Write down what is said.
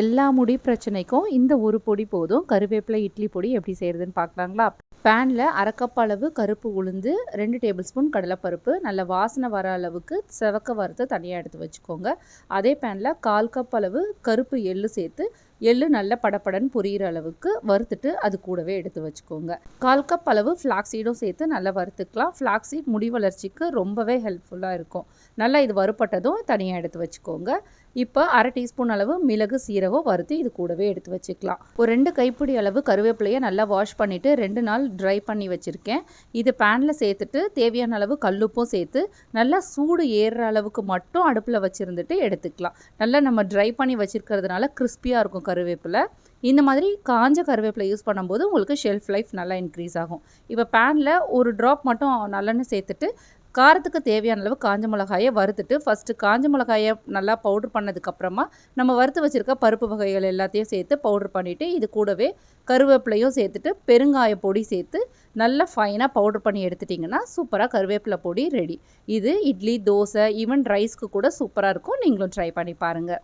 எல்லா முடி பிரச்சனைக்கும் இந்த ஒரு பொடி போதும். கருவேப்பிலை இட்லி பொடி எப்படி செய்கிறதுன்னு பார்க்கலாங்களா? பேனில் அரை கப் அளவு கருப்பு உளுந்து, 2 டேபிள் ஸ்பூன் கடலைப்பருப்பு, நல்ல வாசனை வர அளவுக்கு செவக்க வறுத்து தனியாக எடுத்து வச்சுக்கோங்க. அதே பேனில் 1/4 கப் அளவு கருப்பு எள்ளு சேர்த்து, எள்ளு நல்ல படப்படன்னு பொரியிற அளவுக்கு வறுத்துட்டு அது கூடவே எடுத்து வச்சுக்கோங்க. 1/4 கப் அளவு ஃப்ளாக்ஸீடும் சேர்த்து நல்லா வறுத்துக்கலாம். ஃப்ளாக்ஸீட் முடி வளர்ச்சிக்கு ரொம்பவே ஹெல்ப்ஃபுல்லாக இருக்கும். நல்லா இது வறுப்பட்டதும் தனியாக எடுத்து வச்சுக்கோங்க. இப்போ அரை டீஸ்பூன் அளவு மிளகு சீரகம் வறுத்து இது கூடவே எடுத்து வச்சுக்கலாம். ஒரு 2 கைப்பிடி அளவு கருவேப்பிலையை நல்லா வாஷ் பண்ணிவிட்டு 2 நாள் ட்ரை பண்ணி வச்சுருக்கேன். இது பேனில் சேர்த்துட்டு தேவையான அளவு கல்லுப்பும் சேர்த்து நல்லா சூடு ஏறுற அளவுக்கு மட்டும் அடுப்பில் வச்சுருந்துட்டு எடுத்துக்கலாம். நல்லா நம்ம ட்ரை பண்ணி வச்சுருக்கிறதுனால கிறிஸ்பியாக இருக்கும் கருவேப்பிலை. இந்த மாதிரி காஞ்ச கருவேப்பிலை யூஸ் பண்ணும்போது உங்களுக்கு ஷெல்ஃப் லைஃப் நல்லா இன்க்ரீஸ் ஆகும். இப்போ பேனில் ஒரு ட்ராப் மட்டும் நல்லெண்ணெய் சேர்த்துட்டு காரத்துக்கு தேவையான அளவு காஞ்ச மிளகாயை வறுத்துட்டு ஃபஸ்ட்டு காஞ்ச மிளகாயை நல்லா பவுட்ரு பண்ணதுக்கப்புறமா நம்ம வறுத்து வச்சுருக்க பருப்பு வகைகள் எல்லாத்தையும் சேர்த்து பவுட்ரு பண்ணிவிட்டு இது கூடவே கருவேப்பிலையும் சேர்த்துட்டு பெருங்காய பொடி சேர்த்து நல்லா ஃபைனாக பவுட்ரு பண்ணி எடுத்துட்டிங்கன்னா சூப்பராக கருவேப்பிலை பொடி ரெடி. இது இட்லி, தோசை, ஈவன் ரைஸ்க்கு கூட சூப்பராக இருக்கும். நீங்களும் ட்ரை பண்ணி பாருங்கள்.